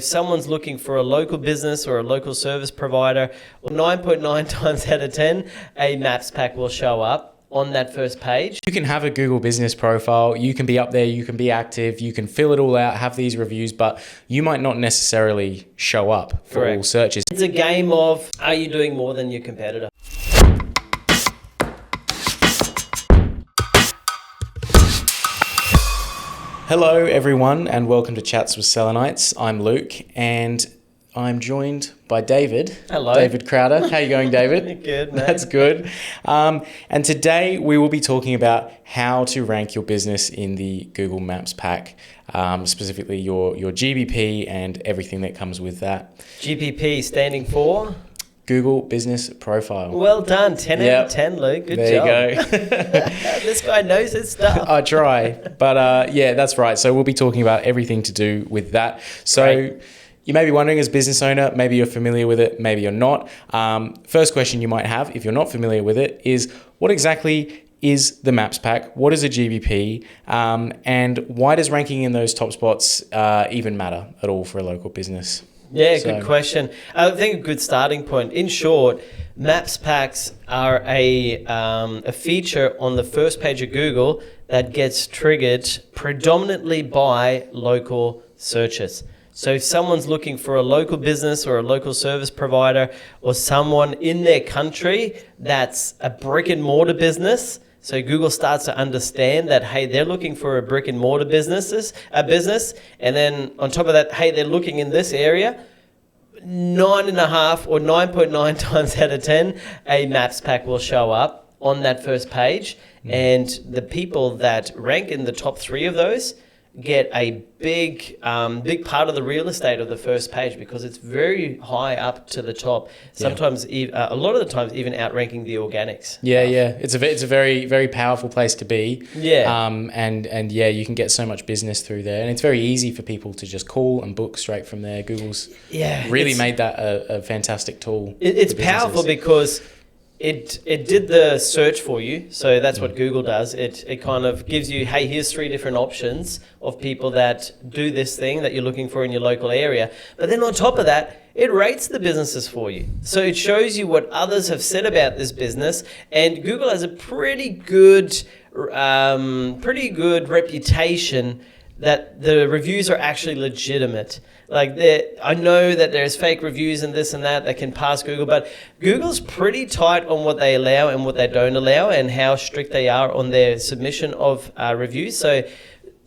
If someone's looking for a local business or a local service provider, 9.9 times out of 10, a maps pack will show up on that first page. You can have a Google business profile, you can be up there, you can be active, you can fill it all out, have these reviews, but you might not necessarily show up for all searches. It's a game of, are you doing more than your competitor? Hello everyone and welcome to Chats with Selenites. I'm Luke and I'm joined by David. Hello. David Crowder. How are you going, David? Good, mate. That's good. And today we will be talking about how to rank your business in the Google Maps pack, specifically your GBP and everything that comes with that. GBP standing for? Google Business Profile. Well done. 10 out of 10, Luke. Good job. There you go. This guy knows his stuff. I try. But yeah, that's right. So we'll be talking about everything to do with that. So Great. You may be wondering, as a business owner, maybe you're familiar with it, maybe you're not. First question you might have, if you're not familiar with it, is what exactly is the Maps pack? What is a GBP? And why does ranking in those top spots even matter at all for a local business? Yeah, good question. I think a good starting point. In short, Maps packs are a feature on the first page of Google that gets triggered predominantly by local searches. So if someone's looking for a local business or a local service provider or someone in their country that's a brick and mortar business, so Google starts to understand that, hey, they're looking for a brick and mortar business. And then on top of that, hey, they're looking in this area. 9.5 or 9.9 times out of 10, a maps pack will show up on that first page. And the people that rank in the top 3 of those get a big part of the real estate of the first page because it's very high up to the top. Sometimes, a lot of the times, even outranking the organics. Yeah. It's a very, very powerful place to be. Yeah. And yeah, you can get so much business through there, and it's very easy for people to just call and book straight from there. Google's really made that a fantastic tool. It's powerful because it did the search for you. So that's what Google does. It kind of gives you, hey, here's 3 different options of people that do this thing that you're looking for in your local area. But then on top of that, it rates the businesses for you. So it shows you what others have said about this business. And Google has a pretty good reputation that the reviews are actually legitimate. Like, I know that there's fake reviews and this and that can pass Google, but Google's pretty tight on what they allow and what they don't allow and how strict they are on their submission of reviews. So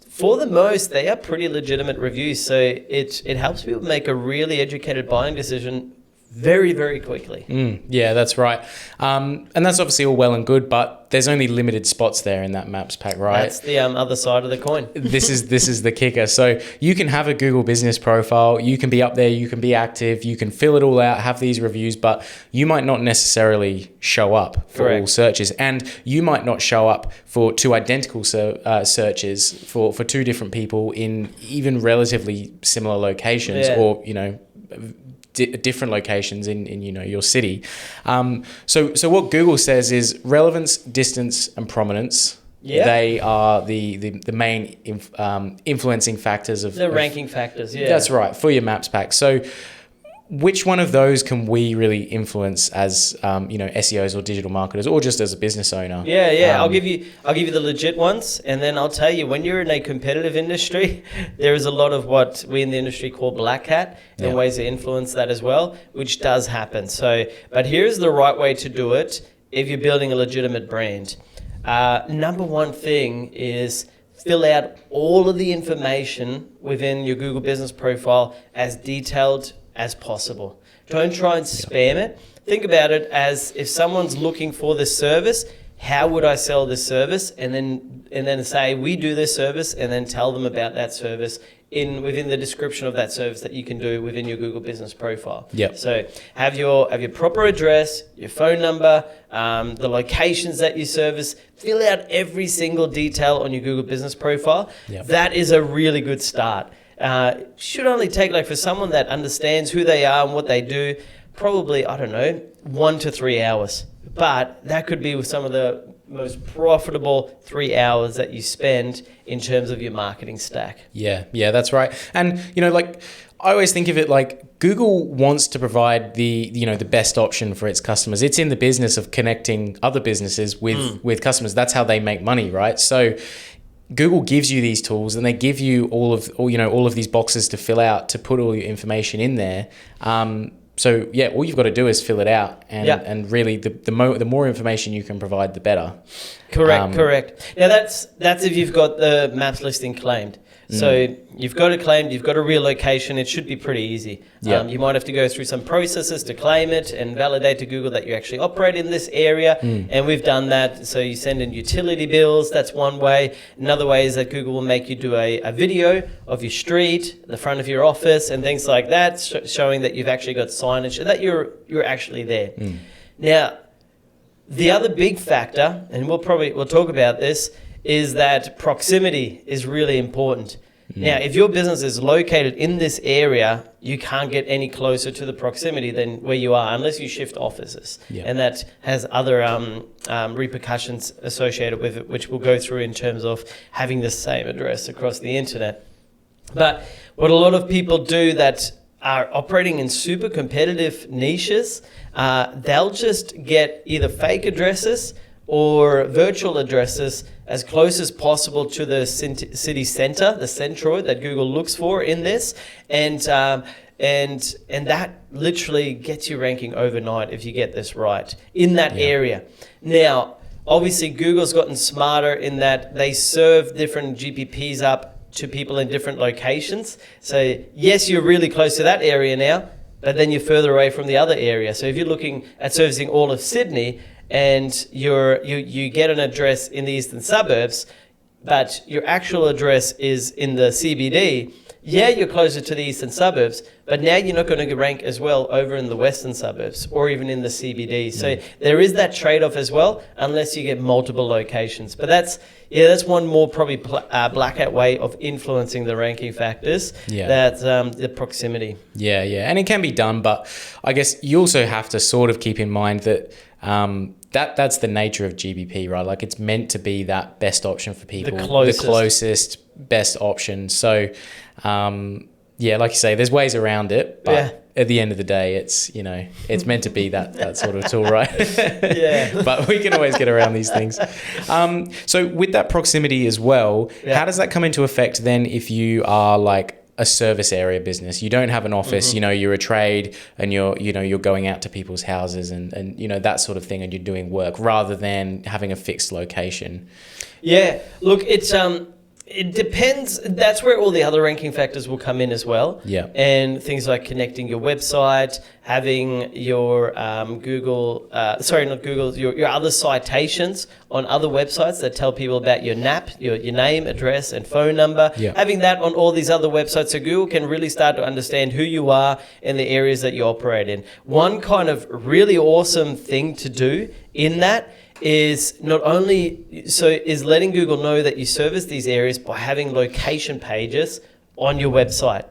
for the most, they are pretty legitimate reviews. So it helps people make a really educated buying decision very, very quickly. Yeah, that's right. And that's obviously all well and good, but there's only limited spots there in that maps pack, right? That's the other side of the coin. This is the kicker. So you can have a Google business profile, you can be up there, you can be active, you can fill it all out, have these reviews, but you might not necessarily show up for all searches. And you might not show up for 2 identical searches for 2 different people in even relatively similar locations or, different locations in your city. So what Google says is relevance, distance, and prominence. Yeah. They are the main influencing factors of the ranking factors. Yeah, that's right, for your maps pack. So which one of those can we really influence as SEOs or digital marketers, or just as a business owner? Yeah. I'll give you the legit ones, and then I'll tell you, when you're in a competitive industry, there is a lot of what we in the industry call black hat and ways to influence that as well, which does happen. So, but here's the right way to do it if you're building a legitimate brand. Number one thing is fill out all of the information within your Google business profile as detailed as possible. Don't try and spam it. Think about it as, if someone's looking for this service, how would I sell this service? And then say, we do this service, and then tell them about that service within the description of that service that you can do within your Google business profile. Yep. So have your proper address, your phone number, the locations that you service. Fill out every single detail on your Google business profile. Yep. That is a really good start. Should only take, for someone that understands who they are and what they do, probably, 1 to 3 hours. But that could be with some of the most profitable 3 hours that you spend in terms of your marketing stack. Yeah, that's right. And, I always think of it like Google wants to provide the best option for its customers. It's in the business of connecting other businesses with customers. That's how they make money, right? So Google gives you these tools, and they give you all of these boxes to fill out, to put all your information in there. So yeah, all you've got to do is fill it out, and really the more information you can provide, the better. Correct. Now that's if you've got the maps listing claimed. So you've got it claimed, you've got a relocation. It should be pretty easy. You might have to go through some processes to claim it and validate to Google that you actually operate in this area. And we've done that. So you send in utility bills. That's one way. Another way is that Google will make you do a video of your street, the front of your office, and things like that, showing that you've actually got signage, that you're actually there. Now, the other big factor, and we'll talk about this, is that proximity is really important. Now, if your business is located in this area, you can't get any closer to the proximity than where you are unless you shift offices. And that has other repercussions associated with it, which we'll go through in terms of having the same address across the internet. But what a lot of people do that are operating in super competitive niches, they'll just get either fake addresses or virtual addresses as close as possible to the city center, the centroid that Google looks for in this, and that literally gets you ranking overnight if you get this right in that area. Now, obviously, Google's gotten smarter in that they serve different GPPs up to people in different locations. So yes, you're really close to that area now, but then you're further away from the other area. So if you're looking at servicing all of Sydney, and you get an address in the eastern suburbs, but your actual address is in the CBD, you're closer to the eastern suburbs, but now you're not going to rank as well over in the western suburbs or even in the CBD. So there is that trade-off as well, unless you get multiple locations. But that's one more probably blackout way of influencing the ranking factors. That's the proximity. And it can be done, but I guess you also have to sort of keep in mind that that's the nature of GBP, right? Like, it's meant to be that best option for people, the closest best option. So, like you say, there's ways around it, but at the end of the day, it's meant to be that sort of tool, right? But we can always get around these things. So with that proximity as well, how does that come into effect then if you are like a service area business? You don't have an office, you're a trade, and you're going out to people's houses and that sort of thing, and you're doing work rather than having a fixed location. Look, it depends. That's where all the other ranking factors will come in as well. And things like connecting your website, having your your other citations on other websites that tell people about your NAP, your name, address, and phone number. Having that on all these other websites, so Google can really start to understand who you are and the areas that you operate in. One kind of really awesome thing to do in that is letting Google know that you service these areas by having location pages on your website.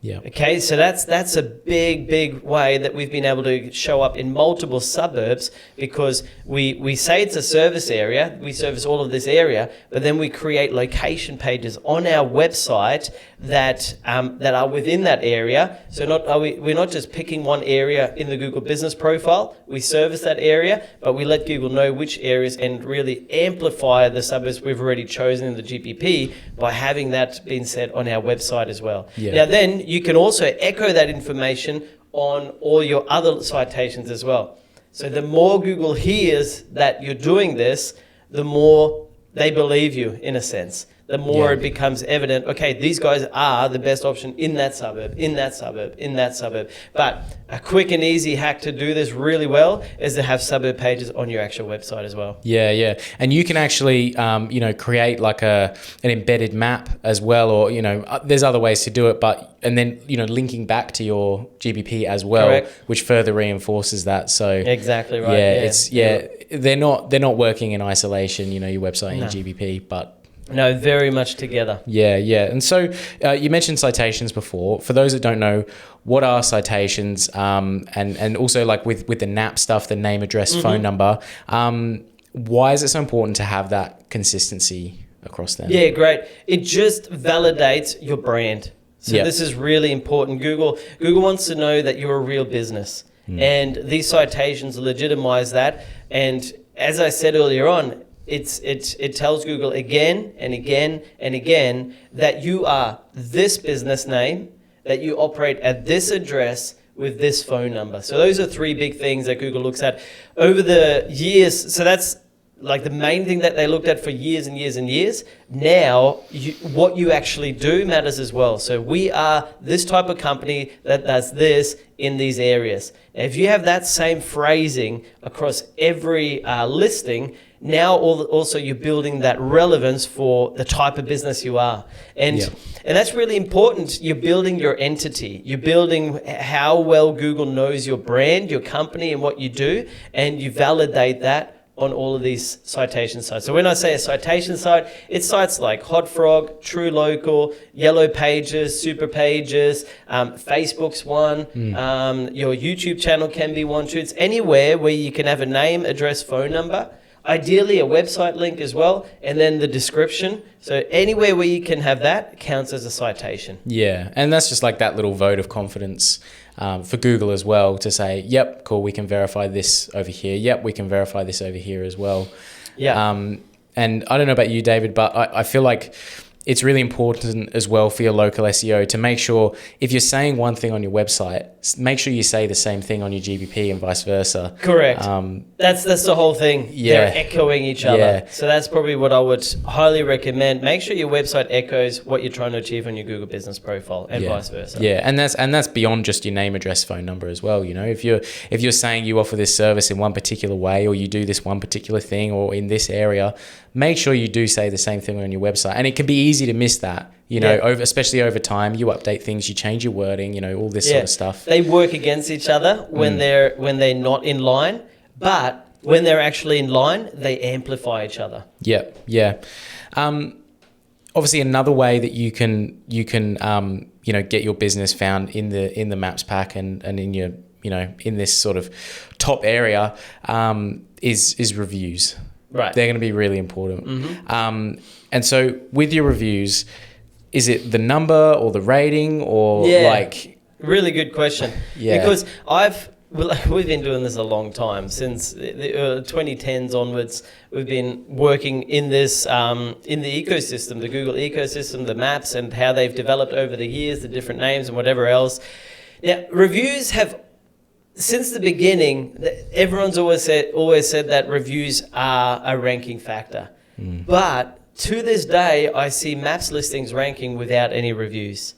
Okay, so that's a big way that we've been able to show up in multiple suburbs, because we say it's a service area, we service all of this area, but then we create location pages on our website that are within that area. So we're not just picking one area in the Google business profile. We service that area, but we let Google know which areas and really amplify the suburbs we've already chosen in the GPP by having that being said on our website as well. Now then, you can also echo that information on all your other citations as well. So the more Google hears that you're doing this, the more they believe you, in a sense. The more it becomes evident, okay, these guys are the best option in that suburb, in that suburb, in that suburb. But a quick and easy hack to do this really well is to have suburb pages on your actual website as well. And you can actually, create like an embedded map as well, or, there's other ways to do it, and then, linking back to your GBP as well, which further reinforces that. So exactly right. They're not working in isolation, your website and your GBP, but no, very much together. And so you mentioned citations before. For those that don't know, what are citations? And also like with the NAP stuff, the name, address, phone number, why is it so important to have that consistency across them? Yeah, great. It just validates your brand. So this is really important. Google wants to know that you're a real business. And these citations legitimize that. And as I said earlier on, it tells Google again and again and again that you are this business name, that you operate at this address with this phone number. So those are three big things that Google looks at over the years. So that's like the main thing that they looked at for years and years and years. Now, what you actually do matters as well. So we are this type of company that does this in these areas. If you have that same phrasing across every listing, now also you're building that relevance for the type of business you are. And that's really important. You're building your entity. You're building how well Google knows your brand, your company, and what you do, and you validate that on all of these citation sites. So when I say a citation site, it's sites like Hot Frog, True Local, Yellow Pages, Super Pages, Facebook's one, your YouTube channel can be one too. It's anywhere where you can have a name, address, phone number, ideally a website link as well, and then the description. So anywhere where you can have that counts as a citation. Yeah, and that's just like that little vote of confidence for Google as well to say, yep, cool, we can verify this over here. Yep, we can verify this over here as well. Yeah. And I don't know about you, David, but I feel like it's really important as well for your local SEO to make sure if you're saying one thing on your website, make sure you say the same thing on your GBP and vice versa. Correct. That's the whole thing. Yeah. They're echoing each other. Yeah. So that's probably what I would highly recommend. Make sure your website echoes what you're trying to achieve on your Google Business Profile and vice versa. Yeah, and that's beyond just your name, address, phone number as well. You know, if you're saying you offer this service in one particular way, or you do this one particular thing, or in this area, make sure you do say the same thing on your website. And it can be easy to miss that. You know, especially over time, you update things, you change your wording, you know, all this sort of stuff. They work against each other when they're not in line, but when they're actually in line, they amplify each other. Yeah. Obviously, another way that you can get your business found in the Maps pack and in your in this sort of top area is reviews. Right. They're going to be really important. And so with your reviews, is it the number or the rating or like? Really good question. Yeah. Because we've been doing this a long time, since the 2010s onwards. We've been working in this in the ecosystem, the Google ecosystem, the maps, and how they've developed over the years, the different names and whatever else. Now, reviews have, since the beginning, everyone's always said that reviews are a ranking factor. But to this day, I see maps listings ranking without any reviews.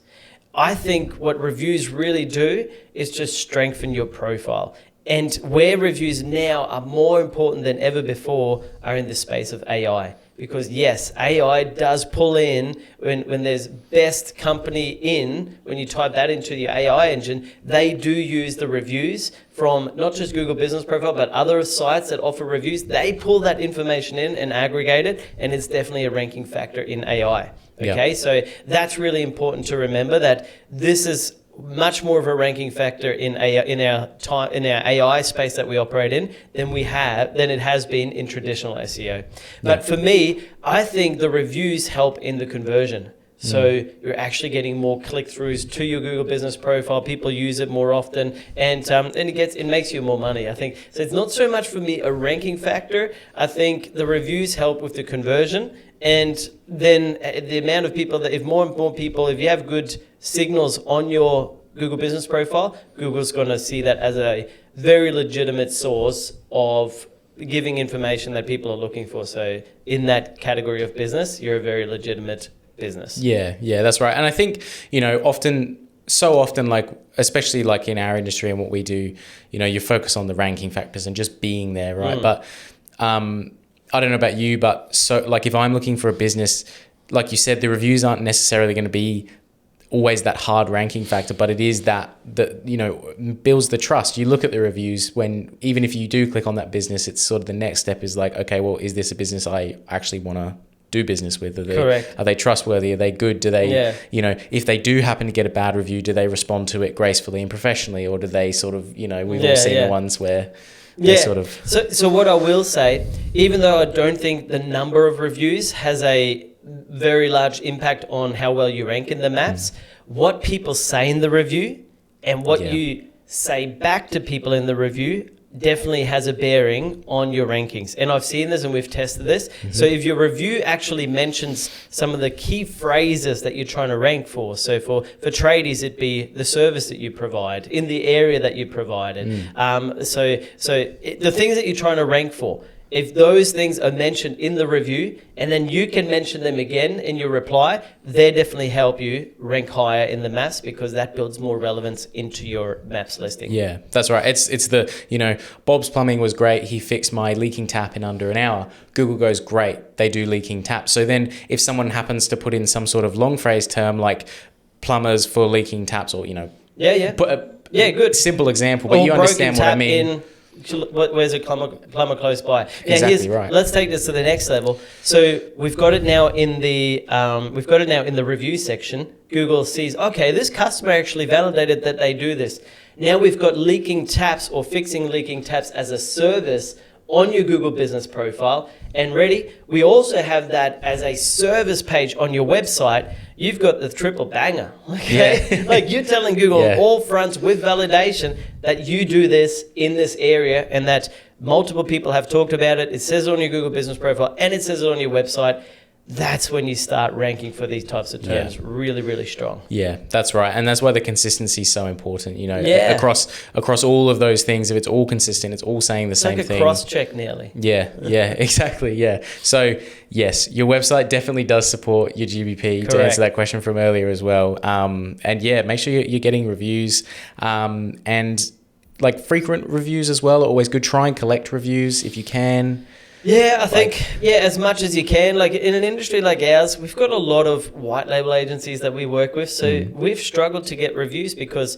I think what reviews really do is just strengthen your profile. And where reviews now are more important than ever before are in the space of AI. Because yes, AI does pull in when there's best company in, when you type that into your AI engine, they do use the reviews from not just Google Business Profile, but other sites that offer reviews. They pull that information in and aggregate it, and it's definitely a ranking factor in AI. Okay, so that's really important to remember, that this is much more of a ranking factor in our AI space that we operate in than it has been in traditional SEO. But for me, I think the reviews help in the conversion. So you're actually getting more click-throughs to your Google Business Profile. People use it more often, and it makes you more money, I think. So it's not so much for me a ranking factor. I think the reviews help with the conversion, and then the amount of people that, if more and more people, if you have good signals on your Google Business Profile, Google's going to see that as a very legitimate source of giving information that people are looking for. So in that category of business, you're a very legitimate business. Yeah, that's right. And I think, so often, like, especially like in our industry and what we do, you focus on the ranking factors and just being there, right? But I don't know about you, but so like if I'm looking for a business, like you said, the reviews aren't necessarily going to be always that hard ranking factor, but it is that builds the trust. You look at the reviews when, even if you do click on that business, it's sort of the next step is like, okay, well, is this a business I actually want to do business with? Are they trustworthy? Are they good? Do they, if they do happen to get a bad review, do they respond to it gracefully and professionally, or do they sort of, we've all seen the ones where sort of. So what I will say, even though I don't think the number of reviews has a very large impact on how well you rank in the maps, what people say in the review and what Yeah. you say back to people in the review definitely has a bearing on your rankings. And I've seen this and we've tested this. So if your review actually mentions some of the key phrases that you're trying to rank for, so for tradies, it'd be the service that you provide in the area that you provided. The things that you're trying to rank for, if those things are mentioned in the review and then you can mention them again in your reply, they definitely help you rank higher in the maps because that builds more relevance into your maps listing. Yeah, that's right. It's the, Bob's Plumbing was great. He fixed my leaking tap in under an hour. Google goes, great, they do leaking taps. So then if someone happens to put in some sort of long phrase term like plumbers for leaking taps or, put a good simple example, but or you understand what I mean. Where's a plumber close by? Exactly right. Let's take this to the next level. So we've got it now in the review section. Google sees, okay, this customer actually validated that they do this. Now we've got leaking taps or fixing leaking taps as a service on your Google business profile. And ready, we also have that as a service page on your website. You've got the triple banger. Okay? Yeah. Like you're telling Google on all fronts with validation that you do this in this area and that multiple people have talked about it. It says it on your Google business profile and it says it on your website. That's when you start ranking for these types of terms really, really strong. Yeah, that's right. And that's why the consistency is so important, across all of those things. If it's all consistent, it's all saying the same thing. It's like a cross-check nearly. Yeah, exactly, yeah. So, yes, your website definitely does support your GBP. Correct. To answer that question from earlier as well. Make sure you're getting reviews and like frequent reviews as well are always good. Try and collect reviews if you can. Yeah, I think, as much as you can. Like in an industry like ours, we've got a lot of white label agencies that we work with. So we've struggled to get reviews because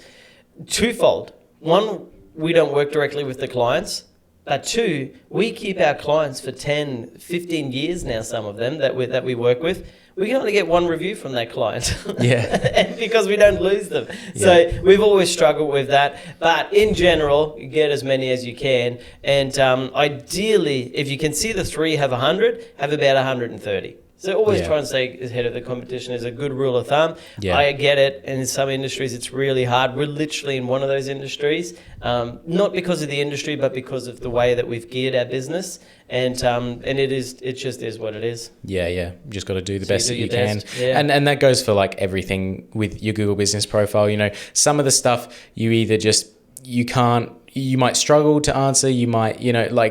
twofold. One, we don't work directly with the clients. But two, we keep our clients for 10, 15 years now, some of them that we work with. We can only get one review from that client. Yeah. And because we don't lose them. Yeah. So we've always struggled with that. But in general, get as many as you can. And ideally, if you can see the three have 100, have about 130. So always try and stay ahead of the competition is a good rule of thumb. Yeah. I get it. And in some industries, it's really hard. We're literally in one of those industries, not because of the industry, but because of the way that we've geared our business. And it just is what it is. Yeah. You just got to do the best that you can. can. Yeah. And that goes for like everything with your Google business profile. Some of the stuff you either you might struggle to answer. You might,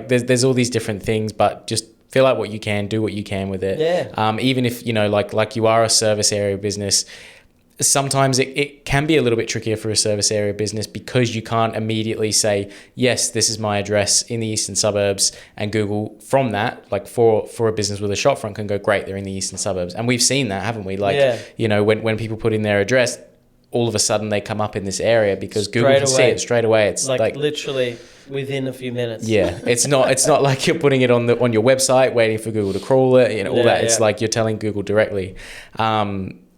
there's all these different things, but just fill out what you can, do what you can with it. Yeah. Even if, like you are a service area business, sometimes it can be a little bit trickier for a service area business because you can't immediately say, yes, this is my address in the eastern suburbs, and Google from that, like for a business with a shopfront can go, great, they're in the eastern suburbs. And we've seen that, haven't we? When people put in their address, all of a sudden they come up in this area because Google can see it straight away. It's like literally within a few minutes. Yeah, it's not like you're putting it on your website waiting for Google to crawl it, all that. It's like you're telling Google directly.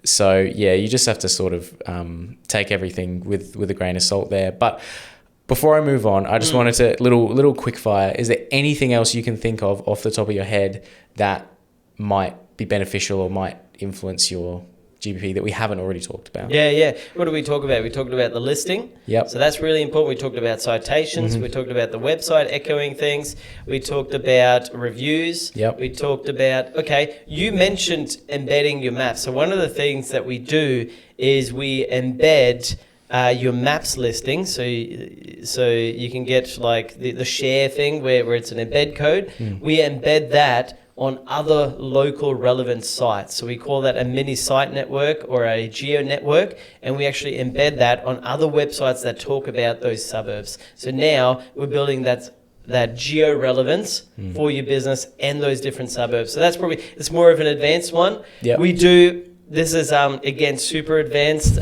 So you just have to sort of take everything with a grain of salt there. But before I move on, I just wanted to little quick fire. Is there anything else you can think of off the top of your head that might be beneficial or might influence your GBP that we haven't already talked about? Yeah. What did we talk about? We talked about the listing. Yep. So that's really important. We talked about citations. We talked about the website echoing things. We talked about reviews. Yep. We talked about, you mentioned embedding your maps. So one of the things that we do is we embed your maps listing. So you can get like the share thing where it's an embed code. We embed that on other local relevant sites. So we call that a mini site network or a geo-network, and we actually embed that on other websites that talk about those suburbs. So now we're building that geo-relevance for your business and those different suburbs. So it's more of an advanced one. Yep. This is, again, super advanced,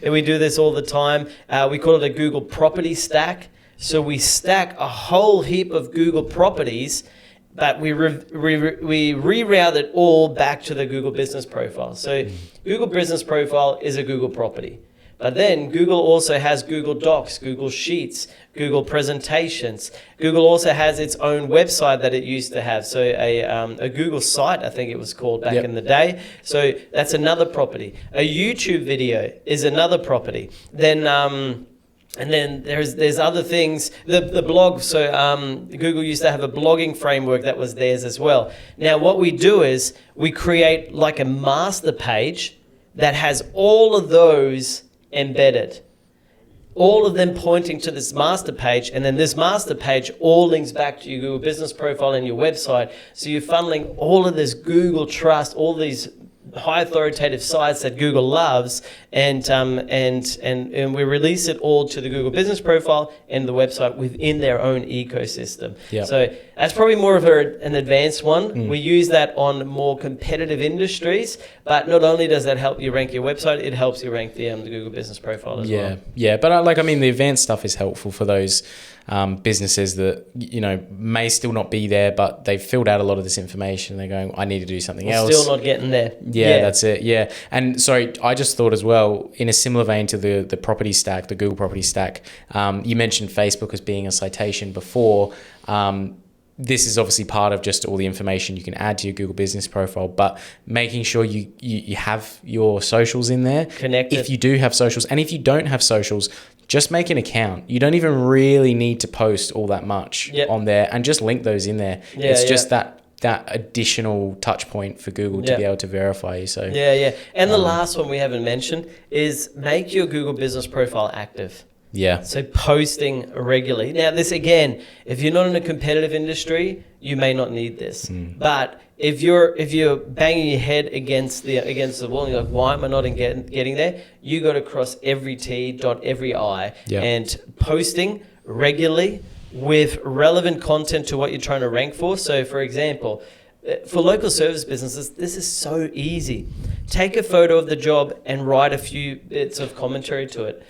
and we do this all the time. We call it a Google property stack. So we stack a whole heap of Google properties, but we reroute it all back to the Google business profile. So Google business profile is a Google property. But then Google also has Google Docs, Google Sheets, Google Presentations. Google also has its own website that it used to have. So a Google site, I think it was called back in the day. So that's another property. A YouTube video is another property. Then and then there's other things. The blog. So Google used to have a blogging framework that was theirs as well. Now what we do is we create like a master page that has all of those embedded, all of them pointing to this master page, and then this master page all links back to your Google business profile and your website. So you're funneling all of this Google trust, all these high authoritative sites that Google loves, and we release it all to the Google business profile and the website within their own ecosystem. Yep. So that's probably more of an advanced one. We use that on more competitive industries, but not only does that help you rank your website, it helps you rank the Google business profile as well. Yeah, but the advanced stuff is helpful for those businesses that may still not be there, but they've filled out a lot of this information. They're going, I need to do something else. Still not getting there. Yeah, that's it. Yeah, and sorry, I just thought as well, in a similar vein to the property stack, the Google property stack. You mentioned Facebook as being a citation before. This is obviously part of just all the information you can add to your Google business profile, but making sure you have your socials in there. Connected. If you do have socials, and if you don't have socials, just make an account. You don't even really need to post all that much on there, and just link those in there. It's just that additional touch point for Google to be able to verify you. So and the last one we haven't mentioned is make your Google business profile active. So posting regularly. Now this, again, if you're not in a competitive industry, you may not need this. But if you're banging your head against the wall and you're like, why am I not getting there? You got to cross every T, dot every I, and posting regularly with relevant content to what you're trying to rank for. So for example, for local service businesses, this is so easy. Take a photo of the job and write a few bits of commentary to it.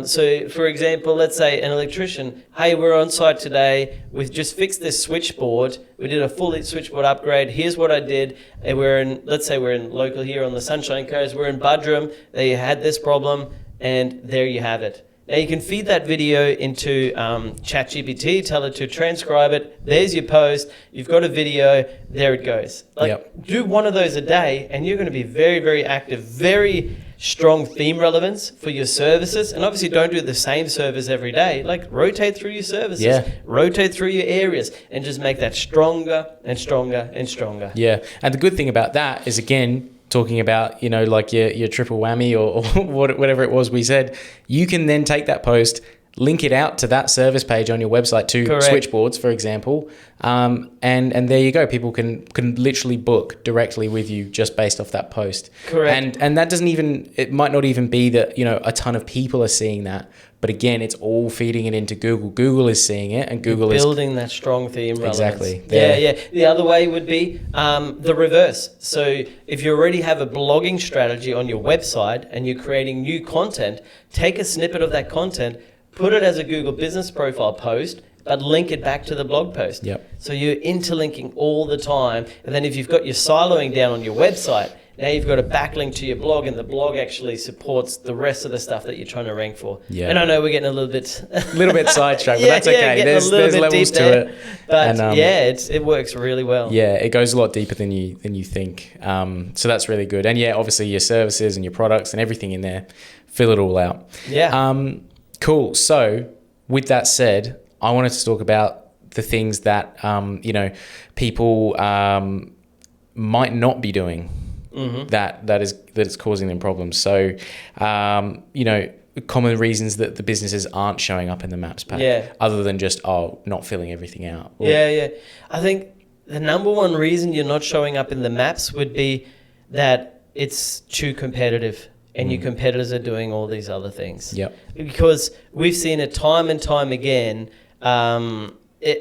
So, for example, let's say an electrician, hey, we're on site today. We've just fixed this switchboard. We did a full switchboard upgrade. Here's what I did. And let's say we're in local here on the Sunshine Coast. We're in Budrum. They had this problem, and there you have it. Now you can feed that video into ChatGPT, tell it to transcribe it. There's your post. You've got a video. There it goes. Do one of those a day, and you're going to be very, very active, very strong theme relevance for your services. And obviously don't do the same service every day. Rotate through your services, rotate through your areas, and just make that stronger and stronger and stronger. Yeah, and the good thing about that is, again, talking about, your triple whammy or whatever it was we said, you can then take that post, link it out to that service page on your website to switchboards, for example. And there you go. People can literally book directly with you just based off that post. And that it might not even be that, a ton of people are seeing that. But again, it's all feeding it into Google. Google is seeing it, and Google is building that strong theme relevance. Exactly. The other way would be the reverse. So if you already have a blogging strategy on your website and you're creating new content, take a snippet of that content, put it as a Google business profile post, but link it back to the blog post. So you're interlinking all the time. And then if you've got your siloing down on your website, now you've got a backlink to your blog, and the blog actually supports the rest of the stuff that you're trying to rank for. And I know we're getting a little bit sidetracked, but that's okay. There's levels to it. But it works really well. Yeah, it goes a lot deeper than you think. So that's really good. And obviously your services and your products and everything in there, fill it all out. Cool. So with that said, I wanted to talk about the things that people might not be doing. That is causing them problems. So, common reasons that the businesses aren't showing up in the maps pack, other than just not filling everything out. I think the number one reason you're not showing up in the maps would be that it's too competitive, and your competitors are doing all these other things. Because we've seen it time and time again.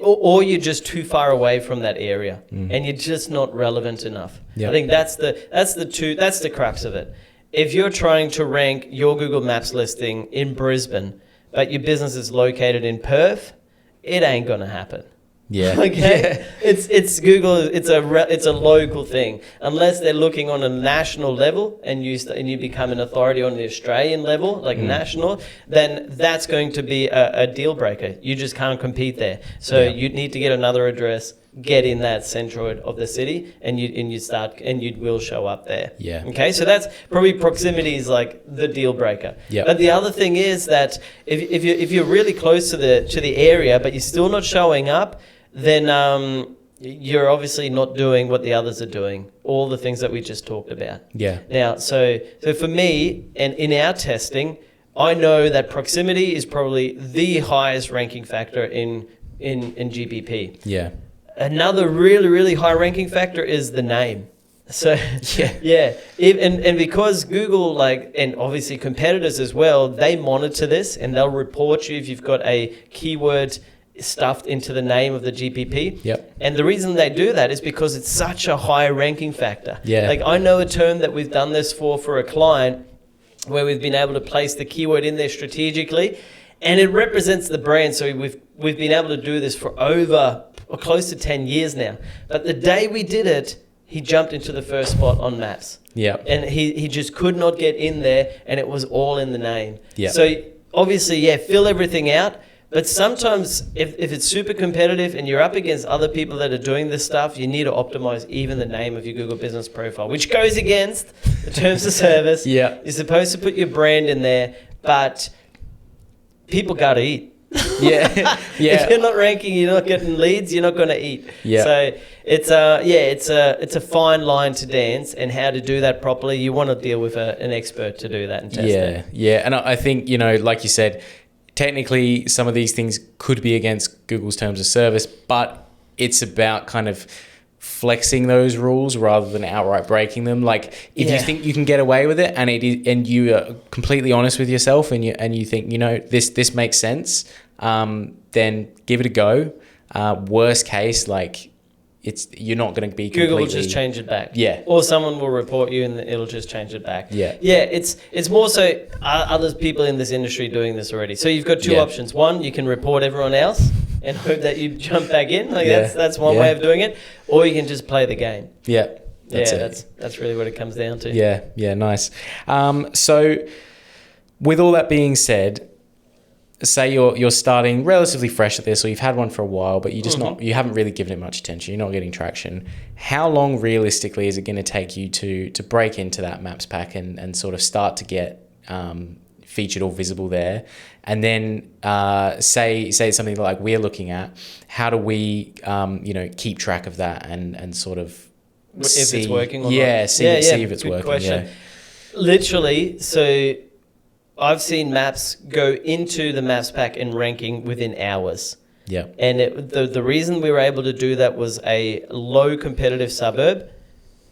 Or you're just too far away from that area, and you're just not relevant enough. I think that's the crux of it. If you're trying to rank your Google Maps listing in Brisbane, but your business is located in Perth, it ain't gonna happen. Yeah. Okay. It's Google. It's a local thing. Unless they're looking on a national level and you become an authority on the Australian level, like national, then that's going to be a deal breaker. You just can't compete there. So you need to get another address, get in that centroid of the city, and you will show up there. Yeah. Okay. So that's probably proximity is like the deal breaker. Yeah. But the other thing is that if you're really close to the area, but you're still not showing up, then you're obviously not doing what the others are doing, all the things that we just talked about. Yeah. Now, so for me, and in our testing, I know that proximity is probably the highest ranking factor in GBP. Yeah. Another really, really high ranking factor is the name. So and because Google, and obviously competitors as well, they monitor this and they'll report you if you've got a keyword stuffed into the name of the GPP. Yep. And the reason they do that is because it's such a high ranking factor. Yeah. Like I know a term that we've done this for a client where we've been able to place the keyword in there strategically, and it represents the brand. So we've been able to do this for over or close to 10 years now. But the day we did it, he jumped into the first spot on maps. Yeah. And he just could not get in there, and it was all in the name. Yeah. So obviously, fill everything out. But sometimes if it's super competitive and you're up against other people that are doing this stuff, you need to optimize even the name of your Google Business Profile, which goes against the terms of service. Yeah. You're supposed to put your brand in there, but people got to eat. Yeah. If you're not ranking, you're not getting leads, you're not going to eat. Yeah. So it's a fine line to dance, and how to do that properly. You want to deal with an expert to do that and test it. Yeah. And I think, like you said, technically some of these things could be against Google's terms of service, but it's about kind of flexing those rules rather than outright breaking them. Like if you think you can get away with it and you are completely honest with yourself and you think, this makes sense, then give it a go. Worst case, you're not going to be completely... Google will just change it back. Yeah. Or someone will report you and it'll just change it back. Yeah. Yeah, it's more so other people in this industry doing this already. So you've got two options. One, you can report everyone else and hope that you jump back in. That's one way of doing it. Or you can just play the game. Yeah. That's really what it comes down to. Yeah, nice. So with all that being said, say you're starting relatively fresh at this, or you've had one for a while, but you haven't really given it much attention. You're not getting traction. How long realistically is it going to take you to break into that maps pack and sort of start to get featured or visible there? And then say it's something like we're looking at. How do we keep track of that and sort of if it's working or not? See if it's working. Question. Literally, so I've seen maps go into the maps pack and ranking within hours. Yeah. And the reason we were able to do that was a low competitive suburb,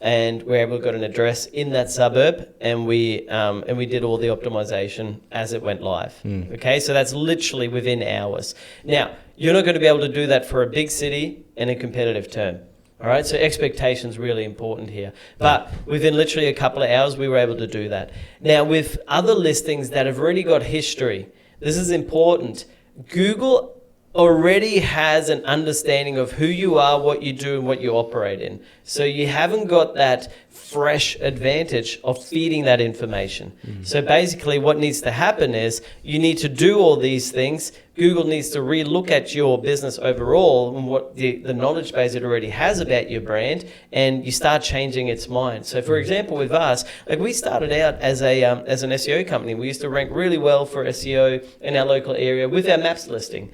and we were able to get an address in that suburb, and we did all the optimization as it went live. Okay, so that's literally within hours. Now, you're not going to be able to do that for a big city and a competitive term. All right, so expectation's really important here. But within literally a couple of hours, we were able to do that. Now, with other listings that have already got history, this is important. Google already has an understanding of who you are, what you do, and what you operate in. So you haven't got that fresh advantage of feeding that information. So basically what needs to happen is you need to do all these things. Google needs to re-look at your business overall and what the knowledge base it already has about your brand, and you start changing its mind. So for example, with us, we started out as an SEO company. We used to rank really well for SEO in our local area with our maps listing.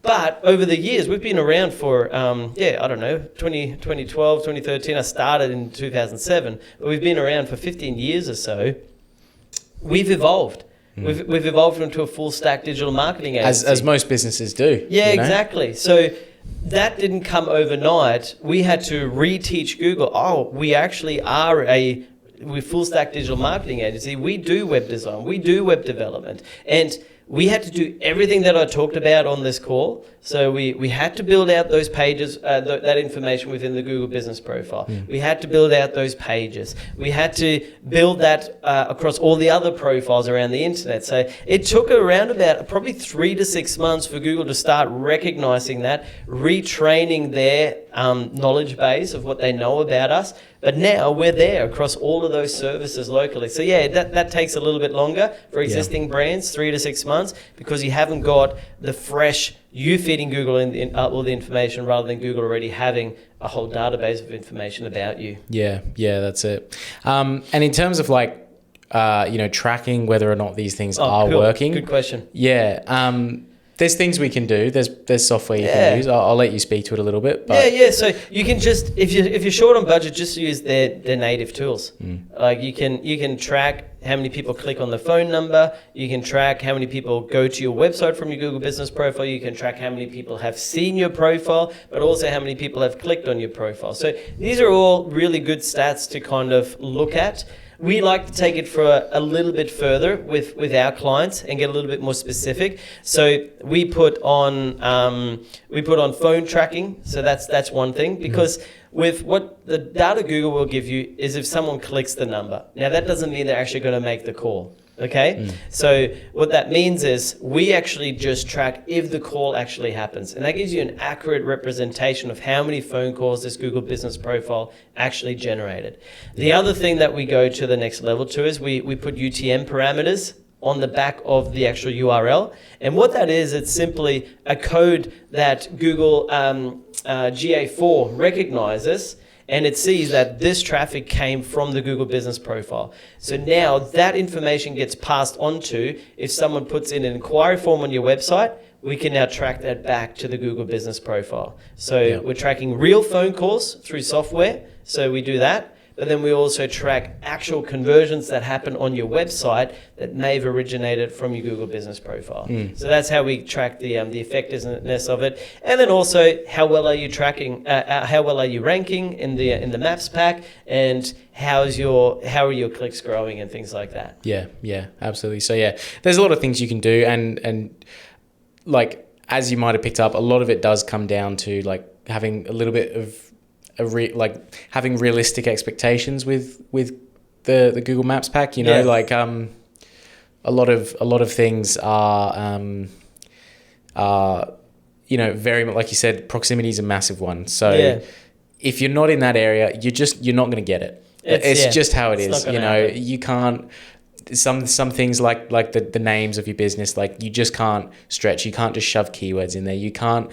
But over the years, we've been around for, 2012, 2013. I started in 2007, but we've been around for 15 years or so. We've evolved. We've evolved into a full stack digital marketing agency. As most businesses do. Yeah, exactly. So that didn't come overnight. We had to reteach Google, we actually are we're full stack digital marketing agency. We do web design. We do web development. And we had to do everything that I talked about on this call. So we had to build out those pages, that information within the Google Business Profile. We had to build out those pages. We had to build that across all the other profiles around the internet. So it took around about probably 3 to 6 months for Google to start recognizing that, retraining their knowledge base of what they know about us. But now we're there across all of those services locally. So yeah, that takes a little bit longer for existing brands, 3 to 6 months, because you haven't got the fresh, you feeding Google in all the information rather than Google already having a whole database of information about you. Yeah, that's it. And in terms of like, tracking whether or not these things are working. Good question. Yeah. There's things we can do. There's software you can use. I'll let you speak to it a little bit. But So you can just, if you're short on budget, just use their native tools. Like you can track how many people click on the phone number. You can track how many people go to your website from your Google Business Profile. You can track how many people have seen your profile, but also how many people have clicked on your profile. So these are all really good stats to kind of look at. We like to take it for a little bit further with our clients and get a little bit more specific. So we put on phone tracking. So that's one thing, because with what the data Google will give you is if someone clicks the number. Now that doesn't mean they're actually going to make the call. Okay, so what that means is we actually just track if the call actually happens, and that gives you an accurate representation of how many phone calls this Google Business Profile actually generated. The other thing that we go to the next level to is we put UTM parameters on the back of the actual URL, and what that is, it's simply a code that Google GA4 recognizes. And it sees that this traffic came from the Google Business Profile. So now that information gets passed on to, if someone puts in an inquiry form on your website, we can now track that back to the Google Business Profile. So we're tracking real phone calls through software. So we do that. But then we also track actual conversions that happen on your website that may have originated from your Google Business Profile. So that's how we track the effectiveness of it. And then also, how well are you tracking? How well are you ranking in the Maps pack? And how are your clicks growing and things like that? Yeah, absolutely. So yeah, there's a lot of things you can do, and like as you might have picked up, a lot of it does come down to like having a little bit of having realistic expectations with the Google Maps pack, like a lot of things are very much, like you said, proximity is a massive one. So if you're not in that area, you're not going to get it. It's just how it is. You can't. Some things like the names of your business, like you just can't stretch. You can't just shove keywords in there. You can't,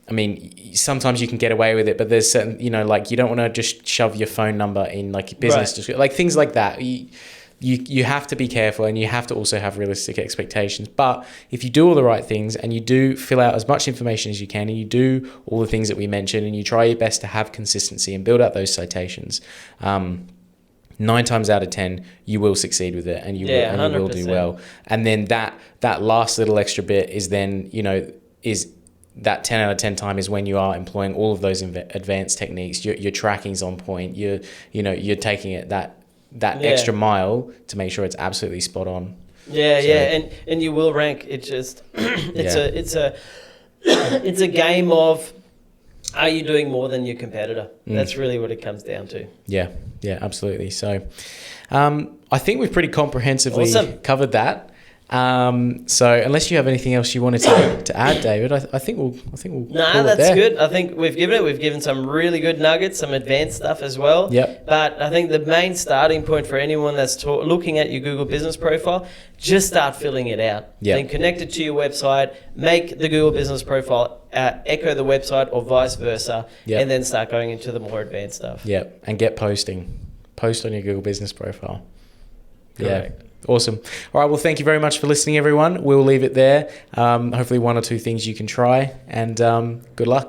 I mean, sometimes you can get away with it, but there's certain, like you don't want to just shove your phone number in like your business, like things like that. You have to be careful, and you have to also have realistic expectations. But if you do all the right things, and you do fill out as much information as you can, and you do all the things that we mentioned, and you try your best to have consistency and build out those citations, 9 times out of 10, you will succeed with it, and you will do well. And then that last little extra bit is then, is that 10 out of 10 time is when you are employing all of those advanced techniques. Your tracking's on point. You're taking it that extra mile to make sure it's absolutely spot on. And you will rank. It just it's a game of, are you doing more than your competitor? That's really what it comes down to. Yeah, absolutely. So I think we've pretty comprehensively covered that. So unless you have anything else you wanted to add, David, I think we'll that's good. I think we've given some really good nuggets, some advanced stuff as well. Yep. But I think the main starting point for anyone that's looking at your Google Business Profile, just start filling it out. Yep. Then connect it to your website, make the Google Business Profile echo the website or vice versa, and then start going into the more advanced stuff. Yep. And get posting. Post on your Google Business Profile. Correct. Yeah. Awesome. All right. Well, thank you very much for listening, everyone. We'll leave it there. Hopefully 1 or 2 things you can try, and good luck.